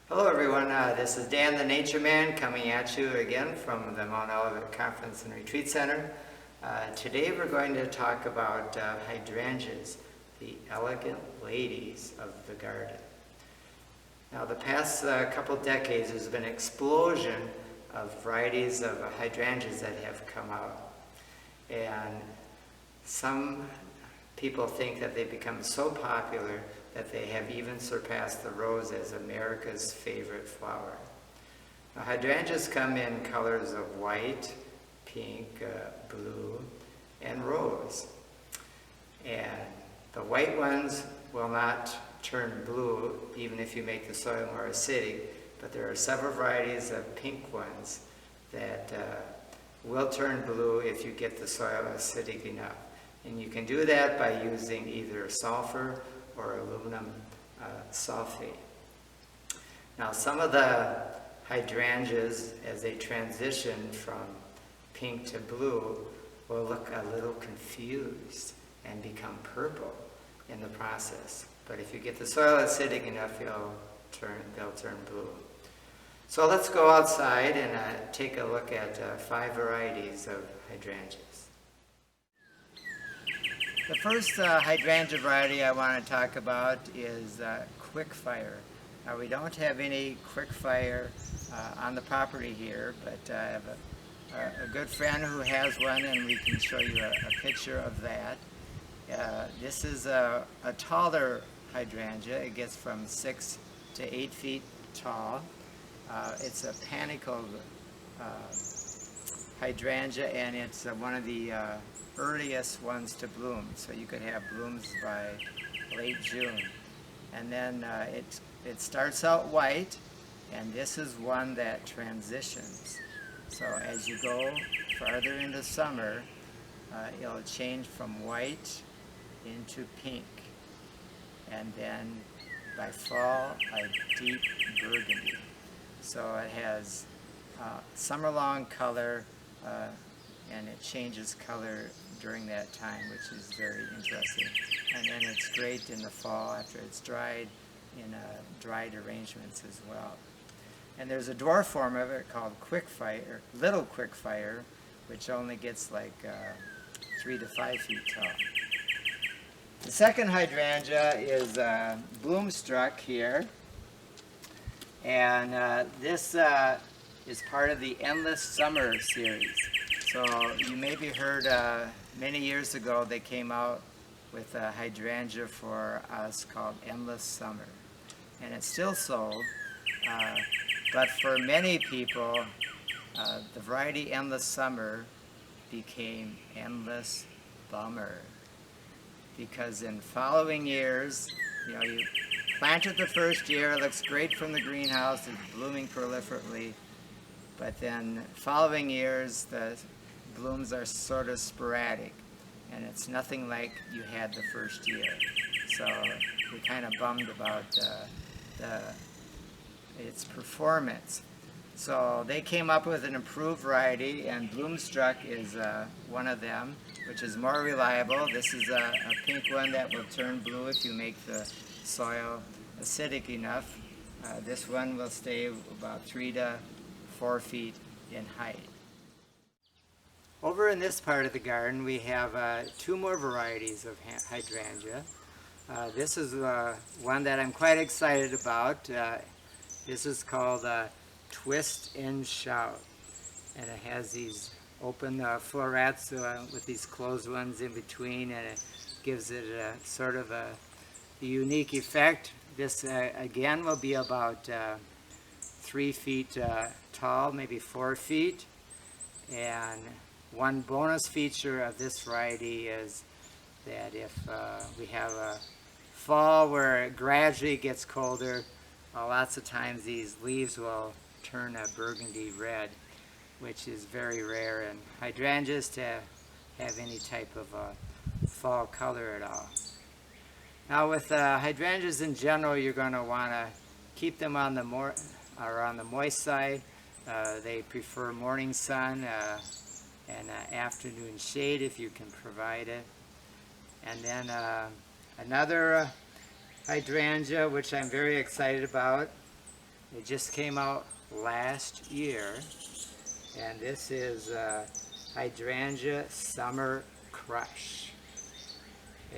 Hello everyone, this is Dan the Nature Man coming at you again from the Mount Olivet Conference and Retreat Center. Today we're going to talk about hydrangeas, the elegant ladies of the garden. Now the past couple decades there's been an explosion of varieties of hydrangeas that have come out. And some people think that they've become so popular that they have even surpassed the rose as America's favorite flower. Now, hydrangeas come in colors of white, pink, blue, and rose. And the white ones will not turn blue even if you make the soil more acidic, but there are several varieties of pink ones that will turn blue if you get the soil acidic enough. And you can do that by using either sulfur or aluminum sulfate. Now some of the hydrangeas, as they transition from pink to blue, will look a little confused and become purple in the process. But if you get the soil acidic enough, they'll turn blue. So let's go outside and take a look at 5 varieties of hydrangeas. The first hydrangea variety I want to talk about is Quickfire. Now we don't have any Quickfire on the property here, but I have a good friend who has one, and we can show you a picture of that. This is a taller hydrangea. It gets from 6 to 8 feet tall. It's a panicled hydrangea, and it's one of the earliest ones to bloom, so you could have blooms by late June. And then it starts out white, and this is one that transitions. So as you go farther into summer, it'll change from white into pink, and then by fall a deep burgundy. So it has summer-long color, and it changes color during that time, which is very interesting. And then it's great in the fall after it's dried, in dried arrangements as well. And there's a dwarf form of it called Quickfire, Little Quickfire, which only gets like 3 to 5 feet tall. The second hydrangea is Bloomstruck here, and this is part of the Endless Summer series. So you maybe heard many years ago they came out with a hydrangea for us called Endless Summer, and it's still sold, but for many people the variety Endless Summer became Endless Bummer, because in following years, you plant it the first year, it looks great from the greenhouse, it's blooming proliferately, but then following years the blooms are sort of sporadic, and it's nothing like you had the first year. So we're kind of bummed about its performance. So they came up with an improved variety, and Bloomstruck is one of them, which is more reliable. This is a pink one that will turn blue if you make the soil acidic enough. This one will stay about 3 to 4 feet in height. Over in this part of the garden we have 2 more varieties of hydrangea. This is one that I'm quite excited about. This is called Twist and Shout, and it has these open florets with these closed ones in between, and it gives it sort of a unique effect. This again will be about 3 feet tall, maybe 4 feet, and one bonus feature of this variety is that if we have a fall where it gradually gets colder, lots of times these leaves will turn a burgundy red, which is very rare in hydrangeas to have any type of fall color at all. Now with hydrangeas in general, you're going to want to keep them on the moist side. They prefer morning sun and afternoon shade if you can provide it. And then another hydrangea, which I'm very excited about, It just came out last year, and this is Hydrangea Summer Crush.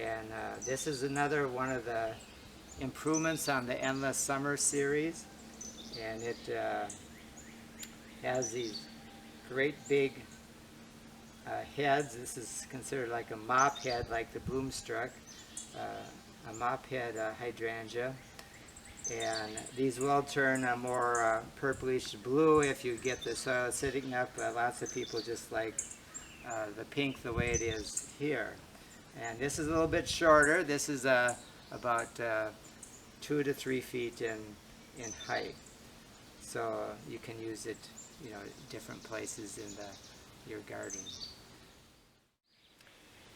And this is another one of the improvements on the Endless Summer series, and it has these great big heads. This is considered like a mop head, like the Bloomstruck, a mop head hydrangea. And these will turn more purplish blue if you get the soil sitting up. Lots of people just like the pink the way it is here. And this is a little bit shorter. This is about 2 to 3 feet in height. So you can use it, different places in your garden.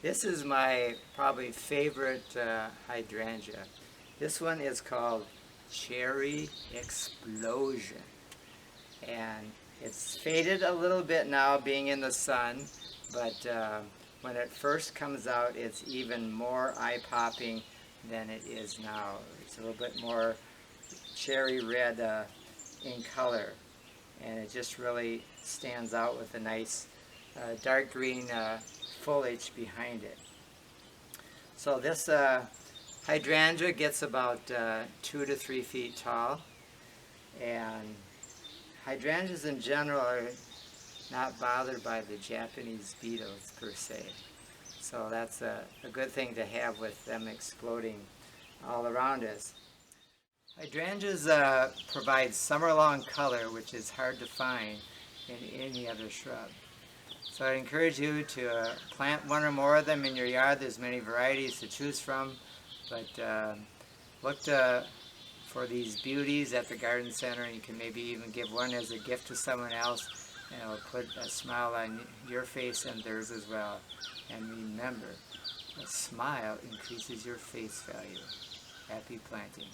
This is my probably favorite hydrangea. This one is called Cherry Explosion, and it's faded a little bit now being in the sun, but when it first comes out it's even more eye-popping than it is now. It's a little bit more cherry red in color, and it just really stands out with a nice dark green foliage behind it. So this hydrangea gets about 2 to 3 feet tall, and hydrangeas in general are not bothered by the Japanese beetles per se. So that's a good thing to have with them exploding all around us. Hydrangeas provide summer-long color, which is hard to find in any other shrub. So I encourage you to plant one or more of them in your yard. There's many varieties to choose from, but look for these beauties at the garden center, and you can maybe even give one as a gift to someone else, and it'll put a smile on your face and theirs as well. And remember, a smile increases your face value. Happy planting.